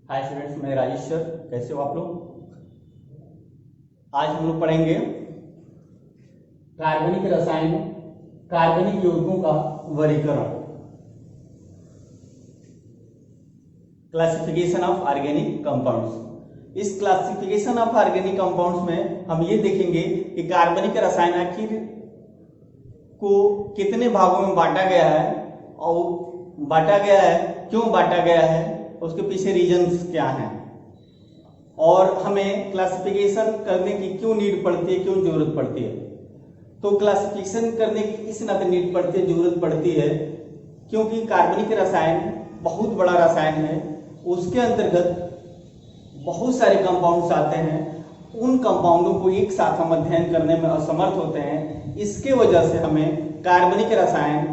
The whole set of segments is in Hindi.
हाय स्टूडेंट्स, मैं राजेश सर। कैसे हो आप लोग? आज हम लोग पढ़ेंगे कार्बनिक रसायन, कार्बनिक यौगिकों का वर्गीकरण, क्लासिफिकेशन ऑफ ऑर्गेनिक कंपाउंड्स। इस क्लासिफिकेशन ऑफ ऑर्गेनिक कंपाउंड्स में हम ये देखेंगे कि कार्बनिक रसायन आखिर को कितने भागों में बांटा गया है और बांटा गया है, क्यों बांटा गया है, उसके पीछे रीजंस क्या हैं, और हमें क्लासिफिकेशन करने की क्यों नीड पड़ती है, क्यों जरूरत पड़ती है। तो क्लासिफिकेशन करने की इस नाते नीड पड़ती है, जरूरत पड़ती है, क्योंकि कार्बनिक रसायन बहुत बड़ा रसायन है। उसके अंतर्गत बहुत सारे कंपाउंड्स आते हैं। उन कंपाउंडों को एक साथ हम अध्ययन करने में असमर्थ होते हैं। इसके वजह से हमें कार्बनिक रसायन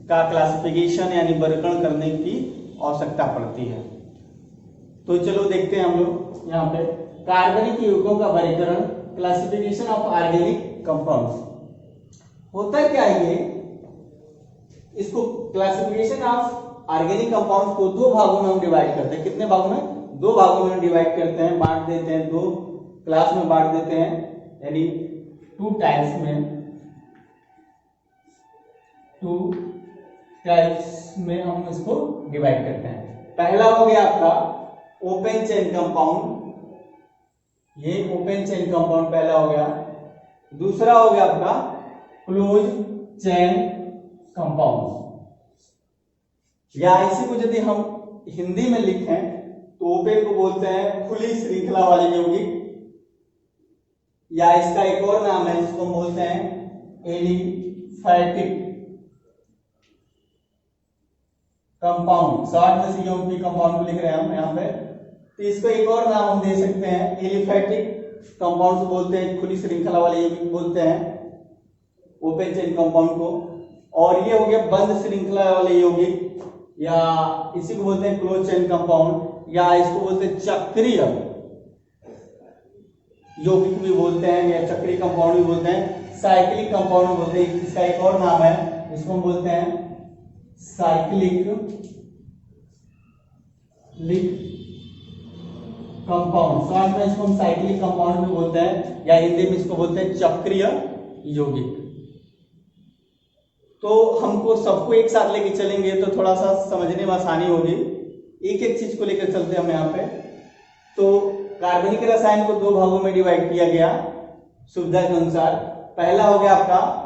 का क्लासिफिकेशन यानी वर्गीकरण करने की आवश्यकता पड़ती है। तो चलो देखते हैं हम लोग यहाँ पे कार्बनिक यौगिकों का वर्गीकरण, क्लासिफिकेशन ऑफ ऑर्गेनिक कंपाउंड्स। होता क्या है ये, इसको क्लासिफिकेशन ऑफ ऑर्गेनिक कंपाउंड्स को दो भागों में हम डिवाइड करते हैं। कितने भागों में? दो भागों में डिवाइड करते हैं, बांट देते हैं, दो क्लास में बांट देते हैं, यानी टू टाइप्स में हम इसको डिवाइड करते हैं। पहला हो गया आपका ओपन चेन कंपाउंड, ये ओपन चेन कंपाउंड पहला हो गया। दूसरा हो गया आपका क्लोज चेन कंपाउंड, या इसी को यदि हम हिंदी में लिखें तो ओपन को बोलते हैं खुली श्रृंखला वाले यौगिक, या इसका एक और नाम है जिसको हम बोलते हैं एलिफैटिक कंपाउंड। शॉर्ट में से यौगिक कंपाउंड को लिख रहे हैं हम यहाँ पे, तो इसको एक और नाम हम दे सकते हैं एलिफैटिक कंपाउंड बोलते हैं, खुली श्रृंखला वाले यौगिक बोलते हैं ओपन चेन कंपाउंड को। और ये हो गया बंद श्रृंखला वाले यौगिक, या इसी को बोलते हैं क्लोज चेन कंपाउंड, या इसको बोलते हैं चक्रीय यौगिक भी बोलते हैं, या चक्रीय कंपाउंड भी बोलते हैं, साइक्लिक कंपाउंड बोलते हैं। इसका एक और नाम है, इसको हम बोलते हैं साइक्लिक कंपाउंड। शॉर्ट में इसको हम साइक्लिक कंपाउंड भी बोलते हैं, या हिंदी में इसको बोलते हैं चक्रीय यौगिक। तो हमको सबको एक साथ लेके चलेंगे तो थोड़ा सा समझने में आसानी होगी। एक एक चीज को लेकर चलते हैं हम यहाँ पे। तो कार्बनिक रसायन को दो भागों में डिवाइड किया गया सुविधा के अनुसार। पहला हो गया आपका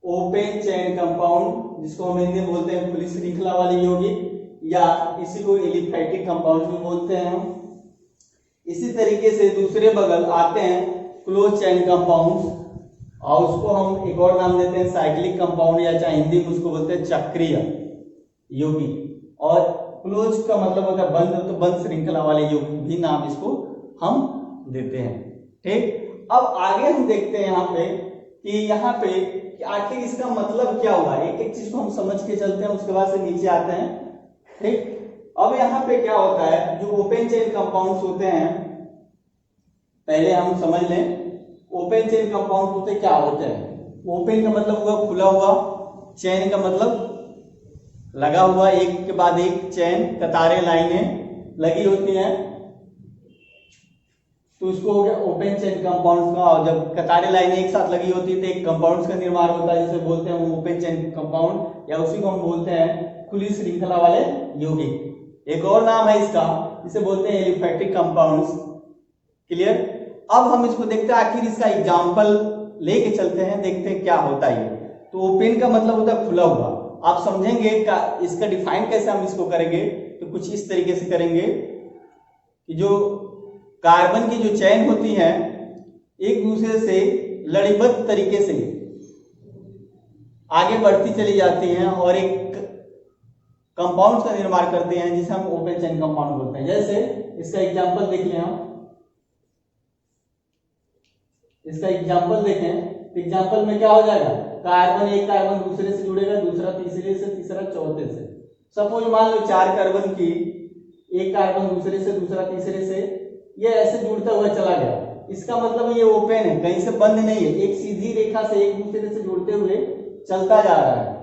ओपन चेन कंपाउंड, जिसको हम हिंदी में बोलते हैं खुली श्रृंखला वाले यौगिक, या इसी को एलिफैटिक कंपाउंड भी बोलते हैं हम। इसी तरीके से दूसरे बगल आते हैं क्लोज चेन कंपाउंड, और उसको हम एक और नाम देते हैं साइक्लिक कंपाउंड, या चाहे हिंदी में उसको बोलते हैं चक्रीय यौगिक। और क्लोज का मतलब होता है बंद, तो बंद श्रृंखला वाले यौगिक भी नाम इसको हम देते हैं। ठीक, अब आगे हम देखते हैं यहाँ पे कि यहाँ पे कि आखिर इसका मतलब क्या हुआ। एक एक चीज को हम समझ के चलते हैं, उसके बाद से नीचे आते हैं। ठीक, अब यहाँ पे क्या होता है, जो ओपन चेन कंपाउंड्स होते हैं, पहले हम समझ लें ओपन चेन कंपाउंड होते क्या होते हैं। ओपन का मतलब हुआ खुला हुआ, चेन का मतलब लगा हुआ, एक के बाद एक चेन, कतारें लाइनें लगी होती हैं, तो उसको हो गया ओपन चेन कंपाउंड्स का। और जब कतारें लाइनें एक साथ लगी होती है तो एक कंपाउंड्स का निर्माण होता है, जिसे बोलते हैं वो ओपन चेन कंपाउंड, या उसी को हम बोलते हैं खुली श्रृंखला वाले यौगिक। एक और नाम है इसका, जिसे बोलते हैं एलिफैटिक कंपाउंड्स। क्लियर? अब हम इसको देखते हैं, आखिर इसका एग्जाम्पल लेके चलते हैं, देखते हैं क्या होता है। तो ओपन का मतलब होता है खुला हुआ। आप समझेंगे इसका डिफाइन कैसे हम इसको करेंगे, तो कुछ इस तरीके से करेंगे कि जो कार्बन की जो चेन होती है एक दूसरे से लड़ीबद्ध तरीके से आगे बढ़ती चली जाती हैं और एक कंपाउंड का निर्माण करते हैं, जिसे हम ओपन चेन कंपाउंड बोलते हैं। जैसे इसका एग्जांपल देख लें हम, इसका एग्जांपल देखें, एग्जांपल में क्या हो जाएगा, कार्बन एक कार्बन दूसरे से जुड़ेगा, दूसरा तीसरे से, तीसरा चौथे से। सपोज मान लो चार कार्बन की, एक कार्बन दूसरे से, दूसरा तीसरे से, ये ऐसे जुड़ता हुआ चला गया। इसका मतलब ये ओपन है, कहीं से बंद नहीं है, एक सीधी रेखा से एक दूसरे से जुड़ते हुए चलता जा रहा है।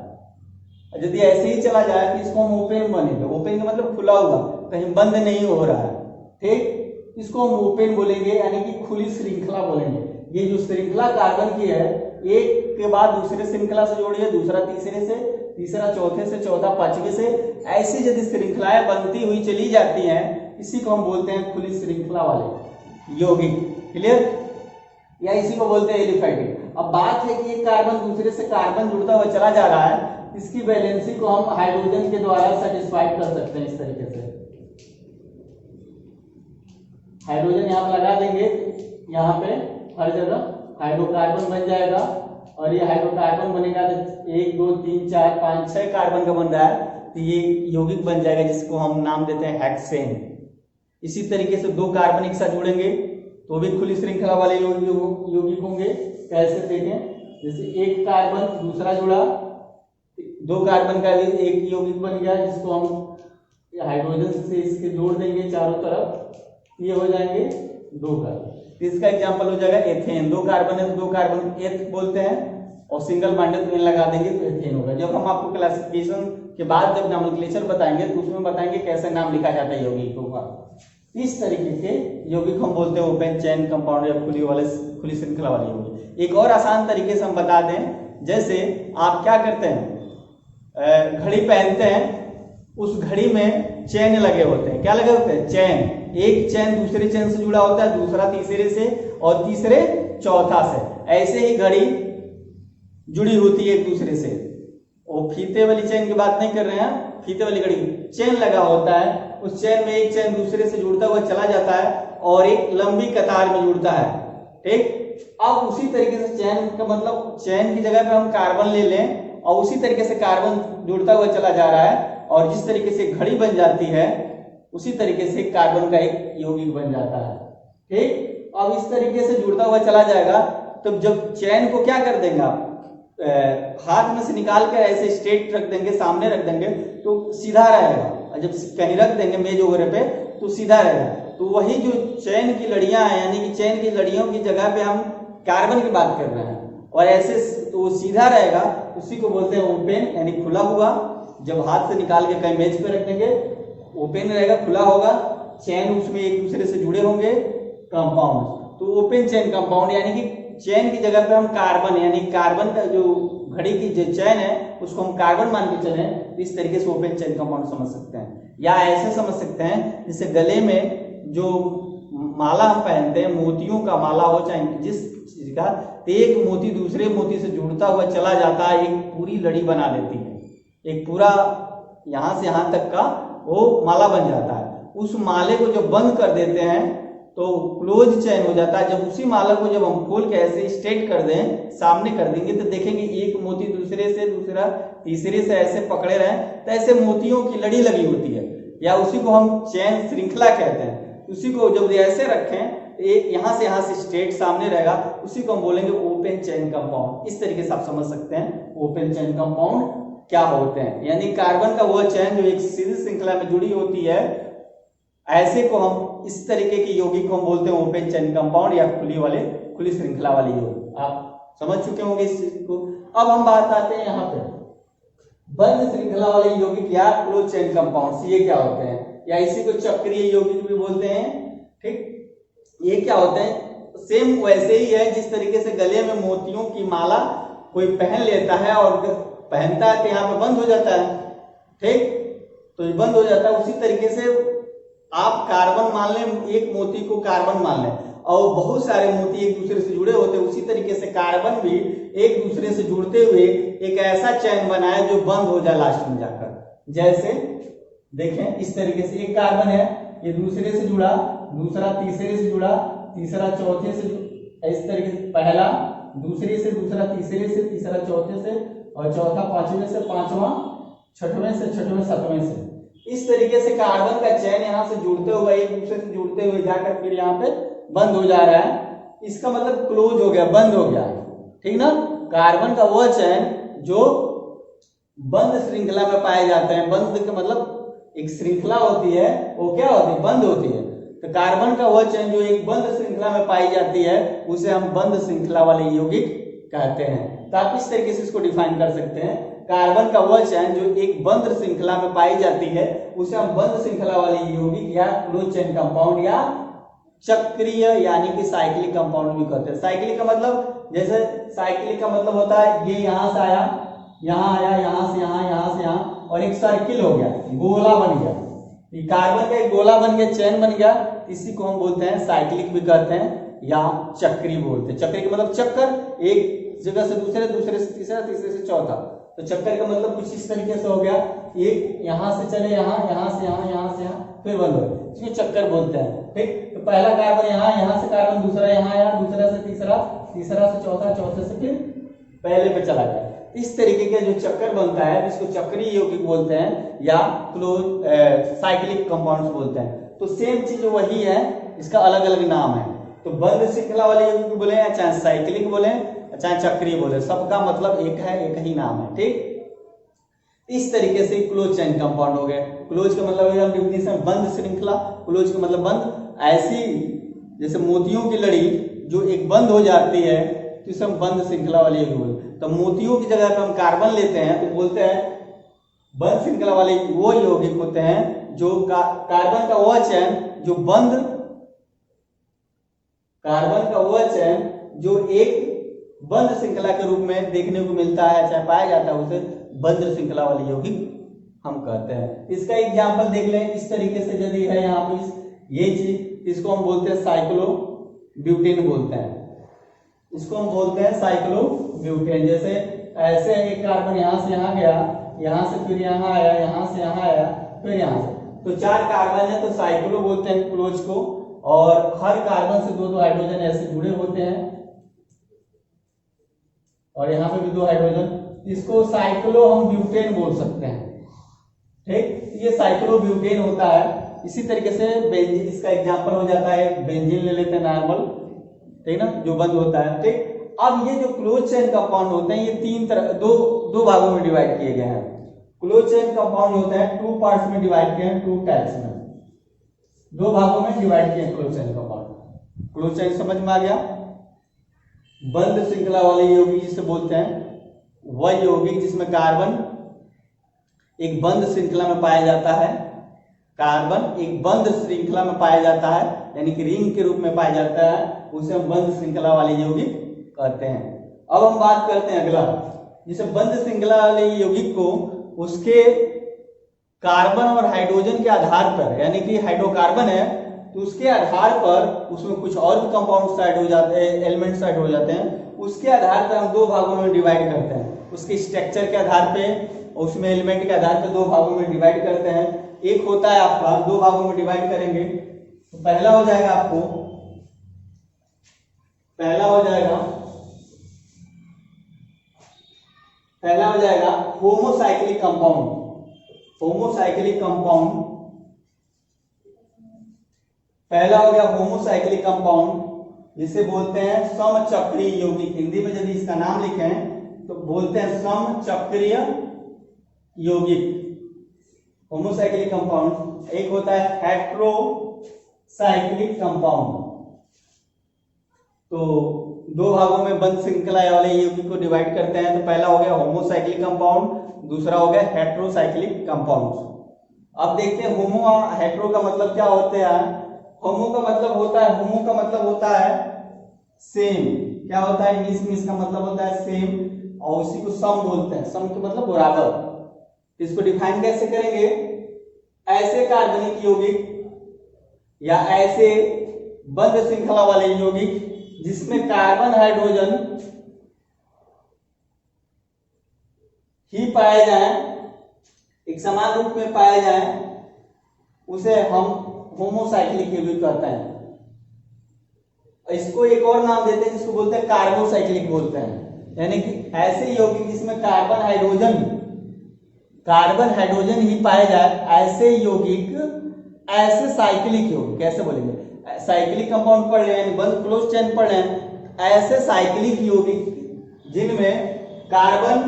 यदि ऐसे ही चला जाए तो इसको हम ओपन बनेगा। ओपन का मतलब खुला हुआ, कहीं बंद नहीं हो रहा है, ठीक। इसको हम ओपन बोलेंगे, यानी कि खुली श्रृंखला बोलेंगे। ये जो श्रृंखला कार्बन की है, एक के बाद दूसरे श्रृंखला से जोड़िए, दूसरा तीसरे से, तीसरा चौथे से, चौथा पांचवे से, ऐसी यदि श्रृंखलाएं बनती हुई चली जाती हैं, इसी को हम बोलते हैं खुली श्रृंखला वाले यौगिक। क्लियर? या इसी को बोलते हैं एलिफैटिक। अब बात है कि एक कार्बन दूसरे से कार्बन जुड़ता हुआ चला जा रहा है, इसकी वैलेंसी को हम हाइड्रोजन के द्वारा सेटिस्फाइड कर सकते हैं इस तरीके से। हाइड्रोजन यहाँ लगा देंगे, यहाँ पे हर जगह हाइड्रोकार्बन बन जाएगा, और ये हाइड्रोकार्बन बनेगा तो 1 2 3 4 5 6 कार्बन का बन रहा है, तो ये यौगिक बन जाएगा जिसको हम नाम देते हैं हेक्सेन। इसी तरीके से 2 कार्बन एक साथ जुड़ेंगे तो भी खुली श्रृंखला वाले यौगिक होंगे। कैसे देखें, जैसे एक कार्बन दूसरा जुड़ा, 2 कार्बन का भी एक यौगिक बन गया, जिसको हम हाइड्रोजन से इसके जोड़ देंगे चारों तरफ, ये हो जाएंगे 2 कार्बन। इसका एग्जांपल हो जाएगा एथेन। 2 कार्बन है तो 2 कार्बन एथ बोलते हैं, और सिंगल बॉन्डेड एन लगा देंगे तो एथेन होगा। जब हम आपको क्लासिफिकेशन के बाद जब नोमेनक्लेचर बताएंगे तो उसमें बताएंगे कैसे नाम लिखा जाता है यौगिकों का। इस तरीके के यौगिक हम बोलते हैं ओपन चेन कंपाउंड या खुली श्रृंखला वाले यौगिक। एक और आसान तरीके से हम बता दें, जैसे आप क्या करते हैं, घड़ी पहनते हैं, उस घड़ी में चेन लगे होते हैं। क्या लगे होते हैं? चेन। एक चेन दूसरे चेन से जुड़ा होता है, दूसरा तीसरे से, और तीसरे चौथा से। ऐसे ही घड़ी जुड़ी होती है एक दूसरे से। और फीते वाली चेन की बात नहीं कर रहे हैं, फीते वाली घड़ी चेन लगा होता है, उस चेन में एक चेन दूसरे से जुड़ता हुआ चला जाता है और एक लंबी कतार में जुड़ता है, ठीक। अब उसी तरीके से चेन का मतलब चेन की जगह पे हम कार्बन ले लें, और उसी तरीके से कार्बन जुड़ता हुआ चला जा रहा है, और जिस तरीके से घड़ी बन जाती है उसी तरीके से कार्बन का एक यौगिक बन जाता है, ठीक। अब इस तरीके से जुड़ता हुआ चला जाएगा, तो जब चेन को क्या कर देंगे आप, हाथ में से निकाल कर ऐसे स्ट्रेट रख देंगे, सामने रख देंगे तो सीधा रहेगा, और जब कहीं रख देंगे मेज वगैरह पे तो सीधा रहेगा। तो वही जो चेन की लड़ियां हैं, यानी कि चेन की लड़ियों की जगह पे हम कार्बन की बात कर रहे हैं, और ऐसे तो सीधा रहेगा, उसी को बोलते हैं ओपन, यानी खुला हुआ। जब हाथ से निकाल के कहीं मेज पे रख देंगे, ओपन रहेगा, खुला होगा, चेन उसमें एक दूसरे से जुड़े होंगे, कंपाउंड। तो ओपन चेन कंपाउंड, यानी कि चेन की जगह पे हम कार्बन, यानी कार्बन का जो घड़ी की जो चेन है उसको हम कार्बन मान के चले, इस तरीके से ओपन चेन कंपाउंड समझ सकते हैं। या ऐसे समझ सकते हैं, जैसे गले में जो माला हम पहनते हैं, मोतियों का माला हो चाहे जिस चीज का, तो एक मोती दूसरे मोती से जुड़ता हुआ चला जाता है, एक पूरी लड़ी बना देती है, एक पूरा यहां से यहां तक का वो माला बन जाता है। उस माले को जब बंद कर देते हैं तो क्लोज चेन हो जाता है। जब उसी माला को जब हम खोल के ऐसे स्ट्रेट कर दें, सामने कर देंगे, तो देखेंगे एक मोती दूसरे से, दूसरा तीसरे से ऐसे पकड़े रहे, तो ऐसे मोतियों की लड़ी लगी होती है, या उसी को हम चेन श्रृंखला कहते हैं। उसी को जब ऐसे रखें, एक यहाँ से स्ट्रेट सामने रहेगा, उसी को हम बोलेंगे ओपन चेन कंपाउंड। इस तरीके से आप समझ सकते हैं ओपन चेन कंपाउंड क्या होते हैं, यानी कार्बन का वो चेन जो एक सीधी श्रृंखला में जुड़ी होती है, ऐसे को हम इस तरीके की यौगिक को हम बोलते हैं ओपन चेन कंपाउंड या खुली श्रृंखला वाले यौगिक। आप समझ चुके होंगे इस चीज को। अब हम बात आते हैं यहाँ पे बंद श्रृंखला वाले यौगिक या क्लोज चेन कंपाउंड्स, ये क्या होते हैं, या इसी को चक्रीय यौगिक भी बोलते हैं, ठीक। ये क्या होते हैं, सेम वैसे ही है जिस तरीके से गले में मोतियों की माला कोई पहन लेता है और पहनता है तो यहाँ पे बंद हो जाता है, ठीक, तो ये बंद हो जाता है। उसी तरीके से आप कार्बन मान लें, एक मोती को कार्बन मान लें, और बहुत सारे मोती एक दूसरे से जुड़े होते हैं, उसी तरीके से कार्बन भी एक दूसरे से जुड़ते हुए एक ऐसा चैन बनाए जो बंद हो जाए लास्ट में जाकर। जैसे देखें, इस तरीके से एक कार्बन है, ये दूसरे से जुड़ा, दूसरा तीसरे से जुड़ा, तीसरा चौथे से, इस तरीके से पहला दूसरे से, दूसरा तीसरे से, तीसरा चौथे से, और चौथा पांचवें से, पांचवा छठवें से, छठवें सातवें से। इस तरीके से कार्बन का चेन यहाँ से जुड़ते हुए, एक दूसरे से जुड़ते हुए जाकर फिर यहाँ पे बंद हो जा रहा है। इसका मतलब क्लोज हो गया, बंद हो गया, ठीक ना। कार्बन का वो चेन जो बंद श्रृंखला में पाए जाते हैं, बंद का मतलब एक श्रृंखला होती है, वो क्या होती है, बंद होती है। तो कार्बन का वो चेन जो एक बंद श्रृंखला में पाई जाती है, उसे हम बंद श्रृंखला वाले यौगिक कहते हैं। तो आप इस तरीके से इसको डिफाइन कर सकते हैं। कार्बन का वह चैन जो एक बंद श्रृंखला में पाई जाती है उसे हम बंद श्रृंखला वाले यौगिक या क्लोज चेन कंपाउंड या चक्रीय यानी कि साइक्लिक कंपाउंड भी कहते हैं। साइक्लिक का मतलब, जैसे साइक्लिक का मतलब होता है ये यहां से आया, यहां आया, यहां से यहां और एक सर्किल हो गया, गोला बन गया, ये कार्बन का एक गोला बन गया, चेन बन गया, इसी को हम बोलते हैं साइक्लिक भी कहते हैं या चक्री बोलते हैं। चक्री का मतलब चक्कर, एक जगह से दूसरे, दूसरे से तीसरा, तीसरे से चौथा। तो चक्कर का मतलब कुछ इस तरीके से हो गया, एक यहां से चले यहां, यहां से यहां फिर बंद हो, इसको चक्कर बोलते हैं। ठीक, तो पहला कार्बन यहां से कार्बन दूसरा यहां आया, दूसरा से तीसरा, तीसरा से चौथा, चौथे से फिर पहले पे चला गया। इस तरीके का जो चक्कर बनता है इसको चक्रीय यौगिक बोलते हैं या क्लोज साइक्लिक कंपाउंड्स बोलते हैं। तो सेम चीज वही है, इसका अलग अलग नाम है। तो बंद श्रृंखला वाले यौगिक बोले या चाहे साइक्लिक बोले चाहे चक्रीय बोले, सबका मतलब एक है, एक ही नाम है। ठीक, इस तरीके से क्लोज चेन कंपाउंड हो गए। क्लोज का मतलब है डेफिनेशन बंद श्रृंखला, क्लोज का मतलब बंद, ऐसी जैसे मोतियों की लड़ी जो एक बंद हो जाती है तो इसे हम बंद श्रृंखला वाले यौगिक बोलते हैं। तो मोतियों की जगह पर हम कार्बन लेते हैं तो बोलते हैं बंद श्रृंखला वाले वो यौगिक होते हैं जो कार्बन का वह चैन जो बंद, कार्बन का वह चैन जो एक बंद श्रृंखला के रूप में देखने को मिलता है चाहे पाया जाता है, उसे बंद श्रृंखला वाले यौगिक हम कहते हैं। इसका एग्जाम्पल देख लें, इस तरीके से यदि है यहाँ पे ये चीज, इसको हम बोलते हैं साइक्लोब्यूटेन बोलते हैं, इसको हम बोलते हैं साइक्लोब्यूटेन। जैसे ऐसे एक कार्बन यहां से यहां गया, यहां से फिर यहां आया, यहां से यहां आया, फिर यहां से, तो 4 कार्बन है तो साइक्लो बोलते हैं क्लोज को, और हर कार्बन से 2-2 हाइड्रोजन ऐसे जुड़े होते हैं, और यहाँ पे भी 2 हाइड्रोजन, इसको साइक्लो हम ब्यूटेन बोल सकते हैं। ठीक, ये साइक्लोब्यूटेन होता है। इसी तरीके से बेंजीन, इसका एग्जांपल हो जाता है बेंजीन ले लेते हैं नॉर्मल, ठीक ना, जो बंद होता है। ठीक, अब ये जो क्लोज चेन कंपाउंड होते हैं ये 3 तरह, दो भागों में डिवाइड किए गए हैं। क्लोज चेन कंपाउंड होते हैं 2 पार्ट्स में डिवाइड किए हैं, 2 टाइप्स में, 2 भागों में डिवाइड किए हैं close chain compound. Close chain समझ में आ गया। बंद श्रृंखला वाले यौगिक जिसे बोलते हैं वह यौगिक जिसमें कार्बन एक बंद श्रृंखला में पाया जाता है, कार्बन एक बंद श्रृंखला में पाया जाता है यानी कि रिंग के रूप में पाया जाता है, उसे हम बंद श्रृंखला वाले यौगिक कहते हैं। अब हम बात करते हैं अगला, जिसे बंद श्रृंखला वाले यौगिक को उसके कार्बन और हाइड्रोजन के आधार पर, यानी कि हाइड्रोकार्बन है तो उसके आधार पर उसमें कुछ और भी कंपाउंड्स ऐड हो जाते हैं, एलिमेंट्स ऐड हो जाते हैं, उसके आधार पर हम 2 भागों में डिवाइड करते हैं। उसके स्ट्रक्चर के आधार पे और उसमें एलिमेंट के आधार पर 2 भागों में डिवाइड करते हैं। एक होता है आपका, 2 भागों में डिवाइड करेंगे तो पहला हो जाएगा आपको, पहला हो जाएगा होमोसाइक्लिक कंपाउंड। होमोसाइक्लिक कंपाउंड पहला हो गया होमोसाइक्लिक कंपाउंड, जिसे बोलते हैं समचक्रीय यौगिक। हिंदी में यदि इसका नाम लिखें तो बोलते हैं समचक्रीय यौगिक, होमोसाइक्लिक कंपाउंड। एक होता है हेट्रोसाइक्लिक कंपाउंड। तो 2 भागों में बंद श्रृंखला वाले यौगिक को डिवाइड करते हैं। तो पहला हो गया होमोसाइक्लिक कंपाउंड, दूसरा हो गया हेट्रोसाइक्लिक कंपाउंड। अब देखते हैं होमो और हेट्रो का मतलब क्या होते हैं। होमो का मतलब होता है सेम, क्या होता है इंग्लिश में इसका मतलब होता है सेम, और उसी को सम बोलते हैं। सम के मतलब बराबर। इसको डिफाइन कैसे करेंगे, ऐसे कार्बनिक यौगिक या ऐसे बंद श्रृंखला वाले यौगिक जिसमें कार्बन हाइड्रोजन ही पाए जाए, एक समान रूप में पाए जाए, उसे हम होमोसाइक्लिक यौगिक कहते हैं। इसको एक और नाम देते हैं जिसको बोलते हैं कार्बोसाइक्लिक बोलते हैं, यानी कि ऐसे यौगिक जिसमें कार्बन हाइड्रोजन ही पाए जाए, ऐसे यौगिक, ऐसे साइक्लिक यौगिक, कैसे बोलेंगे, साइक्लिक कंपाउंड पढ़ रहे हैं, बंद क्लोज चेन पढ़ रहे हैं, ऐसे साइक्लिक यौगिक जिनमें कार्बन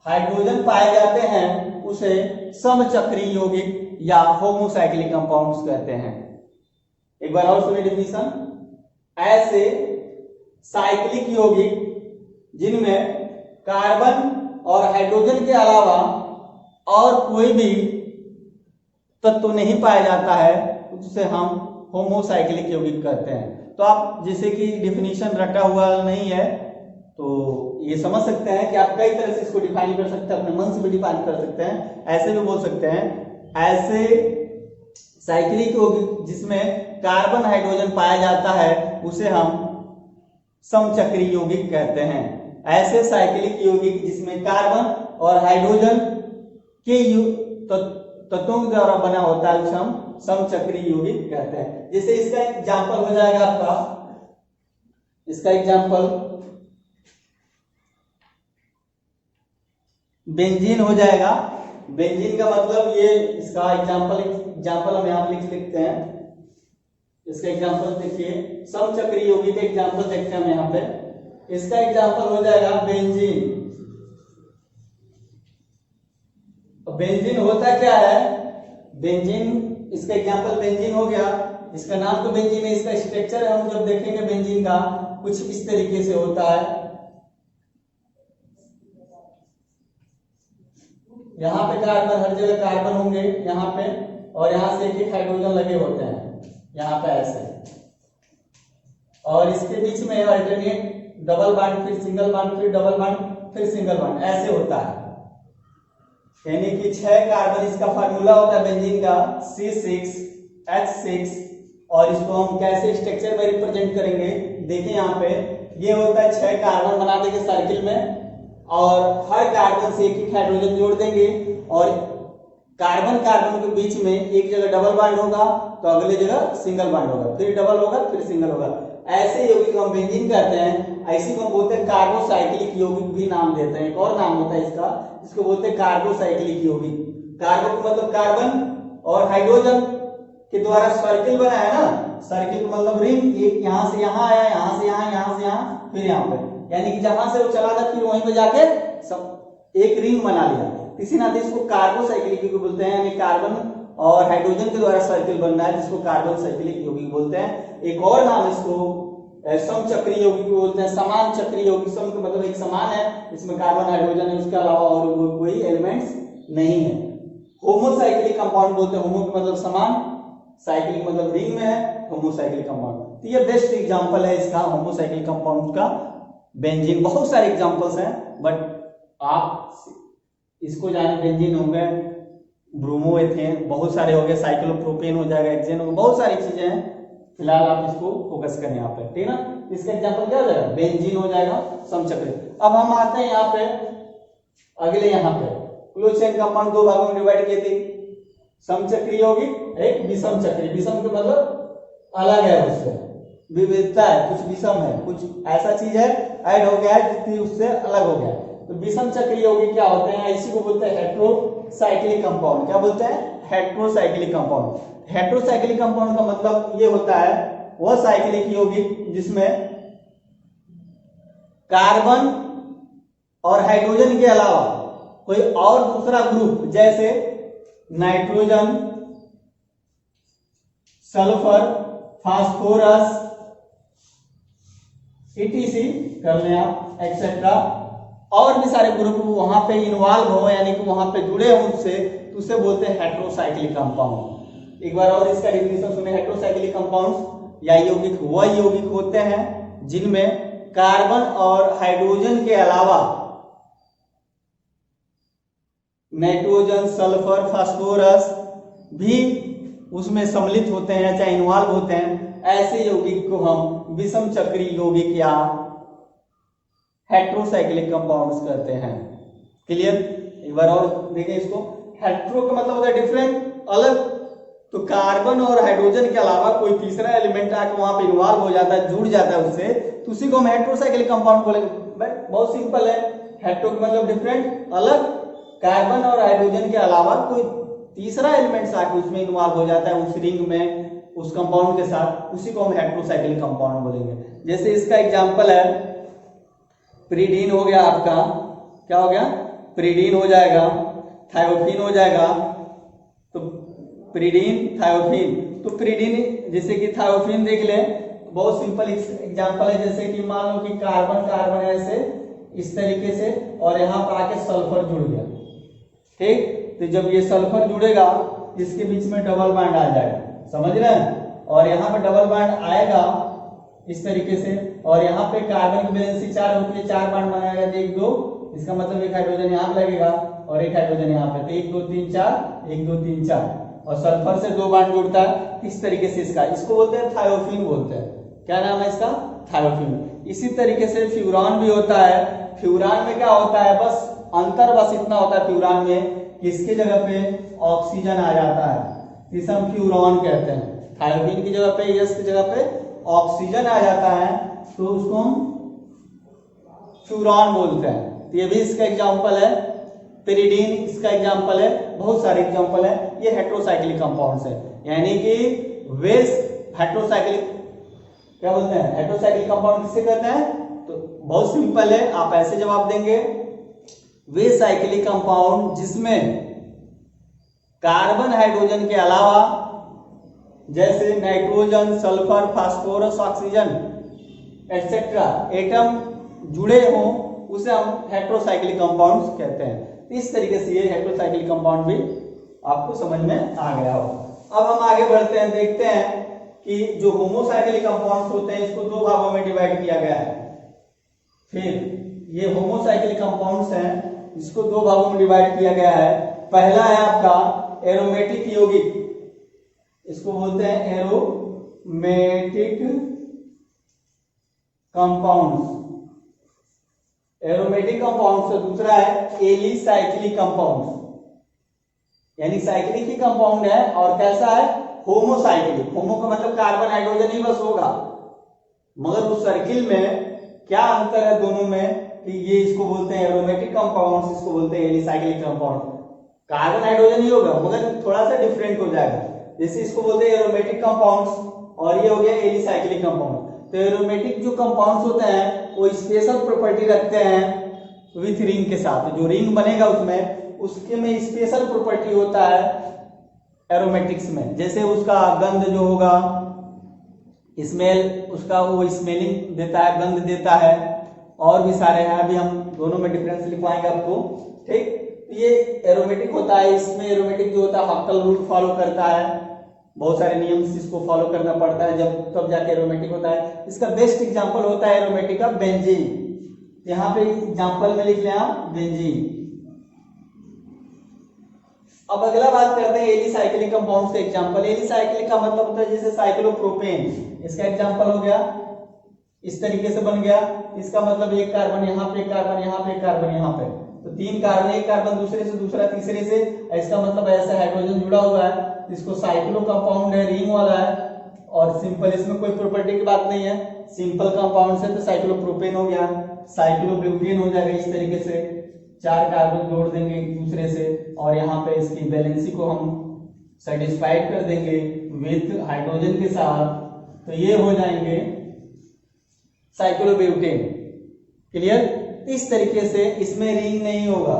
हाइड्रोजन पाए जाते हैं उसे समचक्रीय यौगिक या होमोसाइक्लिक कंपाउंड्स कहते हैं। एक बार और सुनिए डेफिनेशन, ऐसे साइक्लिक यौगिक जिनमें कार्बन और हाइड्रोजन के अलावा और कोई भी तत्व नहीं पाया जाता है उसे हम होमोसाइक्लिक यौगिक कहते हैं। तो आप जैसे कि डिफिनीशन रटा हुआ नहीं है तो ये समझ सकते हैं कि आप कई तरह से इसको डिफाइन कर सकते हैं, अपने मन से भी डिफाइन कर सकते हैं। ऐसे भी बोल सकते हैं, ऐसे साइक्लिक यौगिक जिसमें कार्बन हाइड्रोजन पाया जाता है उसे हम समचक्री यौगिक कहते हैं। ऐसे साइक्लिक यौगिक जिसमें कार्बन और हाइड्रोजन के तत्वों द्वारा बना होता है उसे हम समचक्री यौगिक कहते हैं। जैसे इसका एग्जांपल हो जाएगा आपका, इसका एग्जांपल बेंजीन हो जाएगा। बेंजीन का मतलब ये, इसका एग्जांपल हम यहां लिख लिखते हैं। इसका एग्जांपल देखिए, समचक्री यौगिक का एग्जांपल देखते हैं हम यहां पे। इसका एग्जांपल हो जाएगा बेंजीन। बेंजीन होता क्या है, बेंजीन, इसका एग्जांपल बेंजीन हो गया। इसका नाम तो बेंजीन है, इसका स्ट्रक्चर हम जब देखेंगे बेंजीन का कुछ इस तरीके से होता है। यहाँ पे कार्बन, हर जगह कार्बन होंगे यहाँ पे, और यहाँ से एक हाइड्रोजन लगे होते हैं यहाँ पे ऐसे, और इसके बीच में अल्टरनेट डबल बॉन्ड, फिर सिंगल बॉन्ड, फिर डबल बॉन्ड, फिर सिंगल बॉन्ड, ऐसे होता है। यानी कि 6 कार्बन, इसका फार्मूला होता है बेंजीन का C6H6। और इसको हम कैसे स्ट्रक्चर में रिप्रेजेंट करेंगे, देखिए यहाँ पे ये होता है 6 कार्बन बना देंगे सर्किल में, और हर कार्बन से एक हाइड्रोजन जोड़ देंगे, और कार्बन कार्बन के बीच में एक जगह डबल बॉन्ड होगा तो अगले जगह सिंगल बॉन्ड होगा, फिर डबल होगा, फिर सिंगल होगा। ऐसे यौगिक को हम बेंजीन कहते हैं। ऐसी को बोलते हैं कार्बोसाइक्लिक यौगिक भी नाम देते हैं। एक और नाम होता है इसका, इसको बोलते हैं कार्बोसाइक्लिक यौगिक। कार्बो का मतलब कार्बन और हाइड्रोजन के द्वारा सर्किल बना है ना, सर्किल का मतलब रिंग, एक यहां से यहां आया, यहां से यहां, यहां से यहां, फिर यहां पे, यानी कि जहां से वो चला था फिर वहीं पे जाके सब एक रिंग बना लिया। इसी नाते इसको कार्बोसाइक्लिक यौगिक बोलते हैं, यानी कार्बन और हाइड्रोजन के द्वारा सर्किल बनना है जिसको कार्बन साइक्लिक यौगिक बोलते हैं। एक और नाम इसको समचक्री यौगिक बोलते हैं, समान चक्री यौगिक। सम का मतलब एक समान है, इसमें कार्बन हाइड्रोजन है, उसके अलावा और कोई एलिमेंट्स नहीं है। होमोसाइक्लिक कंपाउंड बोलते हैं, होमो का मतलब समान, साइक्लिक मतलब रिंग में है, होमोसाइक्लिक कंपाउंड। तो ये बेस्ट एग्जांपल है इसका, होमोसाइक्लिक कंपाउंड का बेंजीन। बहुत सारे एग्जांपल्स हैं, बट आप इसको जाने, बेंजीन हो गए, ब्रोमो एथेन, बहुत सारे हो गए, साइक्लोप्रोपेन हो जाएगा, हेक्सेन हो गया, बहुत सारी चीजें हैं। फिलहाल आप इसको फोकस करें यहाँ पे, ठीक है ना। इसका एग्जांपल क्या हो जाएगा, बेंजीन हो जाएगा, समचक्री। अब हम आते हैं यहाँ पे अगले, यहाँ पे क्लोज चेन कंपाउंड 2 भागों में डिवाइड किए थे, समचक्री यौगिक, एक विषम चक्री। विषम का मतलब अलग है, उससे विविधता है, कुछ विषम है, कुछ ऐसा चीज है ऐड हो गया है जिसकी उससे अलग हो गया। तो विषम चक्री यौगिक क्या होते हैं, इसी को बोलते हैं हेट्रोसाइक्लिक कंपाउंड। क्या बोलते हैं, हेट्रोसाइक्लिक कंपाउंड। हेट्रोसाइक्लिक कंपाउंड का मतलब ये होता है वह साइक्लिक यौगिक जिसमें कार्बन और हाइड्रोजन के अलावा कोई और दूसरा ग्रुप, जैसे नाइट्रोजन, सल्फर, फास्फोरस, इटीसी कर लें आप, एक्सेट्रा, और भी सारे ग्रुप वहां पे इन्वॉल्व हो, यानी कि वहां पे जुड़े हो उससे, तो उसे बोलते हैं हेट्रोसाइक्लिक कंपाउंड। एक बार और इसका डेफिनेशन सुने, हेट्रोसाइक्लिक कंपाउंड्स या यौगिक वह यौगिक होते हैं जिनमें कार्बन और हाइड्रोजन के अलावा नाइट्रोजन, सल्फर, फास्फोरस भी उसमें सम्मिलित होते हैं, चाहे इन्वॉल्व होते हैं। ऐसे यौगिक को हम विषम चक्री यौगिक या हेट्रोसाइक्लिक कंपाउंड्स कहते हैं। क्लियर, एक बार और देखें इसको। हेट्रो का मतलब होता है डिफरेंट, अलग। तो कार्बन और हाइड्रोजन के अलावा कोई तीसरा एलिमेंट आके वहां पे इन्वॉल्व हो जाता है, जुड़ जाता है उससे, तो उसी को हम हेट्रोसाइक्लिक कंपाउंड बोलेंगे। बहुत सिंपल है, हेट्रो का मतलब डिफरेंट, अलग। कार्बन और हाइड्रोजन के अलावा कोई तीसरा एलिमेंट आके उसमें इन्वॉल्व हो जाता है उस रिंग में, उस कंपाउंड के साथ, उसी को हम हेट्रोसाइक्लिक कंपाउंड बोलेंगे। जैसे इसका एग्जांपल है प्रीडीन हो गया आपका, क्या हो गया, प्रीडीन हो जाएगा, थायोफीन हो जाएगा। तो प्रीडीन, थायोफीन, तो प्रीडीन जैसे कि थायोफीन देख ले, बहुत सिंपल एग्जांपल है। जैसे कि मान लो कि कार्बन कार्बन ऐसे इस तरीके से, और यहाँ पर आके सल्फर जुड़ गया। ठीक, तो जब ये सल्फर जुड़ेगा इसके बीच में डबल बॉन्ड आ जाएगा, समझ रहे हैं, और यहाँ पे डबल बॉन्ड आएगा इस तरीके से, और यहाँ पे कार्बन की वैलेंसी 4 होती है, 4 बॉन्ड बनाएगा 1 2, इसका मतलब एक हाइड्रोजन यहाँ पे लगेगा और एक हाइड्रोजन यहाँ पे, तो 1 2 3 4, 1 2 3 4, और सल्फर से 2 बॉन्ड जुड़ता है इस तरीके से। इसको बोलते हैं थायोफीन बोलते हैं। क्या नाम है इसका? थायोफीन। इसी तरीके से फ्यूरान भी होता है। फ्यूरान में क्या होता है, बस अंतर बस इतना होता है फ्यूरान में, इसके जगह पे ऑक्सीजन आ जाता है, इसे हम फ्यूरॉन कहते हैं। थायोफीन की जगह पे, यस की जगह पे ऑक्सीजन आ जाता है तो उसको हम फ्यूरॉन बोलते हैं। तो ये भी इसका एग्जांपल है। पिरिडीन इसका एग्जांपल है, बहुत सारे एग्जांपल है। ये हेटेरोसाइक्लिक कंपाउंड्स है, यानी कि वे हेटेरोसाइक्लिक, क्या बोलते हैं, हेटेरोसाइक्लिक कंपाउंड किससे कहते हैं? तो बहुत सिंपल है, आप ऐसे जवाब देंगे, वे साइक्लिक कंपाउंड जिसमें कार्बन हाइड्रोजन के अलावा जैसे nitrogen, sulphur, phosphorus, oxygen etcetera atom जुड़े हों, उसे हम हेटेरोसाइक्लिक कंपाउंड्स कहते हैं। इस तरीके से ये हेटेरोसाइक्लिक कंपाउंड भी आपको समझ में आ गया हो। अब हम आगे बढ़ते हैं, देखते हैं कि जो होमोसाइक्लिक कंपाउंड्स होते हैं इसको 2 भागों में डिवाइड किया गया है। फिर ये होमोसाइक्लिक कंपाउंड्स हैं, इसको 2 भागों में डिवाइड किया गया है। पहला है आपका एरोमेटिक यौगिक, इसको बोलते हैं एरोमेटिक कंपाउंड्स, एरोमेटिक कंपाउंड्स। दूसरा है एलिसाइक्लिक कंपाउंड्स, यानी साइक्लिक ही कंपाउंड है और कैसा है, होमोसाइक्लिक। होमो का मतलब कार्बन हाइड्रोजन ही बस होगा, मगर उस सर्किल में क्या अंतर है दोनों में कि ये इसको बोलते हैं एरोमेटिक कंपाउंड्स, इसको बोलते हैं एलिसाइक्लिक कंपाउंड। कार्बन हाइड्रोजन ही होगा मगर थोड़ा सा डिफरेंट हो जाएगा, जैसे इसको बोलते हैं एरोमेटिक कंपाउंड्स और ये हो गया एलिसाइक्लिक कंपाउंड। तो एरोमेटिक जो कंपाउंड्स होते हैं वो स्पेशल प्रॉपर्टी रखते हैं विथ रिंग के साथ, जो रिंग बनेगा उसमें, उसके में स्पेशल प्रॉपर्टी होता है एरोमेटिक्स में। जैसे उसका गंध जो होगा, स्मेल, उसका वो स्मेलिंग देता है, गंध देता है, और भी सारे हैं, अभी हम दोनों में डिफरेंस लिखवाएंगे आपको। ठीक, ये एरोमेटिक होता है, इसमें एरोमेटिक जो होता है हक्कल रूल फॉलो करता है, बहुत सारे नियम इसको फॉलो करना पड़ता है जब तब जाके एरोमेटिक होता है। इसका बेस्ट एग्जांपल होता है एरोमेटिक का बेंजीन। यहाँ पे एग्जांपल में लिख लें आप बेंजीन। अब अगला बात करते हैं एलिसाइक्लिक कंपाउंड्स का एग्जांपल। एलिसाइक्लिक का मतलब होता है जैसे साइक्लोप्रोपेन, इसका एग्जांपल हो गया, इस तरीके से बन गया। इसका मतलब एक कार्बन यहाँ पे, एक कार्बन यहाँ पे, एक कार्बन यहाँ पे, तो 3 कार्बन, एक कार्बन दूसरे से, दूसरा तीसरे से, इसका मतलब ऐसा हाइड्रोजन जुड़ा हुआ है, इसको साइक्लो कंपाउंड है, रिंग वाला है। और सिंपल, इसमें कोई प्रॉपर्टी की बात नहीं है, सिंपल कंपाउंड से तो साइक्लोप्रोपेन हो गया, साइक्लोब्यूटेन हो जाएगा। इस तरीके से 4 कार्बन जोड़ देंगे एक दूसरे से, और यहाँ पे इसकी वैलेंसी को हम सेटिस्फाइड कर देंगे विथ हाइड्रोजन के साथ, तो ये हो जाएंगे साइक्लोब्यूटेन। क्लियर? इस तरीके से इसमें रिंग नहीं होगा,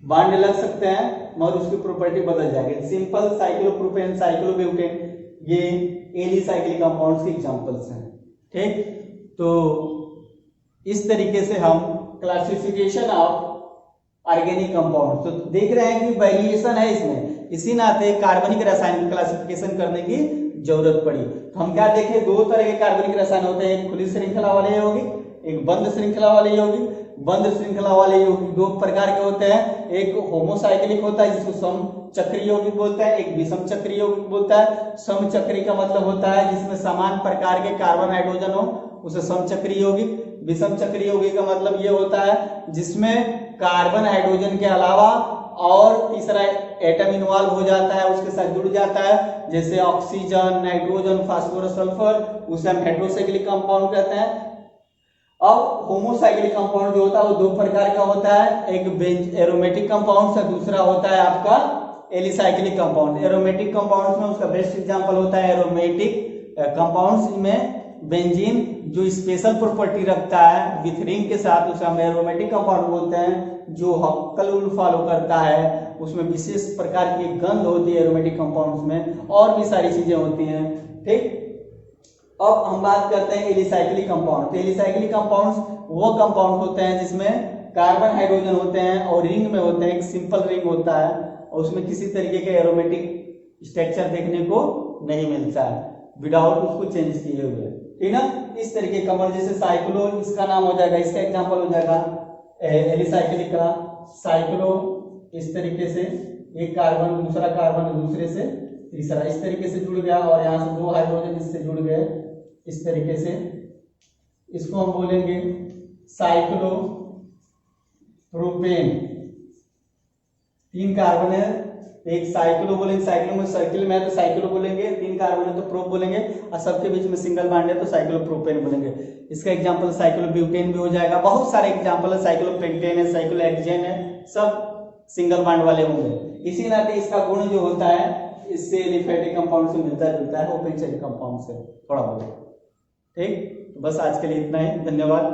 बॉन्ड लग सकते हैं मगर उसकी प्रॉपर्टी बदल जाएगी। सिंपल, साइक्लोप्रोपेन, साइक्लोब्यूटेन, ये एलिसाइक्लिक कंपाउंड्स के एग्जांपल्स हैं। ठीक, तो इस तरीके से हम क्लासिफिकेशन ऑफ ऑर्गेनिक कंपाउंड तो देख रहे हैं कि वेरिएशन है इसमें, इसी नाते कार्बनिक रसायन क्लासिफिकेशन करने की जरूरत पड़ी। तो हम क्या देखें, 2 तरह के कार्बनिक रसायन होते हैं, एक खुली श्रृंखला वाले यौगिक, एक बंद श्रृंखला वाले यौगिक। बंद श्रृंखला वाले यौगिक 2 प्रकार के होते हैं, एक होमोसाइक्लिक होता है जिसको समचक्रीय यौगिक बोलते हैं, एक विषम चक्रीय यौगिक बोलता है। समचक्री का मतलब होता है जिसमें समान प्रकार के कार्बन हाइड्रोजन हो, उसे समचक्रीय यौगिक। विषम चक्रीय यौगिक का मतलब ये होता है जिसमें कार्बन हाइड्रोजन के अलावा और तीसरा एटम इन्वॉल्व हो जाता है, उसके साथ जुड़ जाता है, जैसे ऑक्सीजन, नाइट्रोजन, फास्फोरस, सल्फर, उसे हम हेटेरोसाइक्लिक कंपाउंड कहते हैं। अब होमोसाइक्लिक कंपाउंड जो होता है वो 2 प्रकार का होता है, एक एरोमेटिक कंपाउंड से, दूसरा होता है आपका एलिसाइक्लिक कंपाउंड। एरोमेटिक कंपाउंड्स में उसका बेस्ट एग्जांपल होता है एरोमेटिक कंपाउंड्स में बेंजीन, जो स्पेशल प्रॉपर्टी रखता है विथ रिंग के साथ, उसे हम एरोमेटिक कंपाउंड बोलते हैं। जो हक्कल रूल फॉलो करता है, उसमें विशेष प्रकार की गंध होती है एरोमेटिक कंपाउंड्स में, और भी सारी चीजें होती हैं। ठीक, अब हम बात करते हैं एलिसाइक्लिक कंपाउंड। तो एलिसाइक्लिक कंपाउंड्स वो कंपाउंड होते हैं जिसमें कार्बन हाइड्रोजन होते हैं और रिंग में होते हैं, एक सिंपल रिंग होता है और उसमें किसी तरीके के एरोमेटिक स्ट्रक्चर देखने को नहीं मिलता है विदाउट उसको चेंज किए हुए, ठीक ना। इस तरीके का कंपाउंड जैसे साइक्लो, इसका नाम हो जाएगा, इसका एग्जांपल हो जाएगा एलिसाइक्लिक का साइक्लो। इस तरीके से एक कार्बन दूसरा कार्बन दूसरे से तीसरा इस तरीके से जुड़ गया और यहाँ से दो हाइड्रोजन इससे जुड़ गए इस तरीके से, इसको हम बोलेंगे साइक्लो प्रोपेन। तीन कार्बन है, एक साइक्लो बोलेंगे, साइक्लो में सर्किल में है तो साइक्लो बोलेंगे, तीन कार्बन है तो प्रोप बोलेंगे और सबके बीच में सिंगल बॉन्ड है तो साइक्लो प्रोपेन बोलेंगे। इसका एग्जांपल साइक्लो ब्यूटेन भी हो जाएगा। बहुत सारे एग्जांपल है, साइक्लो पेंटेन है, साइक्लो हेक्सेन है, सब सिंगल बॉन्ड वाले होंगे। इसी नाते इसका गुण जो होता है इससे एलिफेटिक कंपाउंड से मिलता जुलता है, ओपेन चेन कंपाउंड से थोड़ा बहुत, ठीक। तो बस आज के लिए इतना ही, धन्यवाद।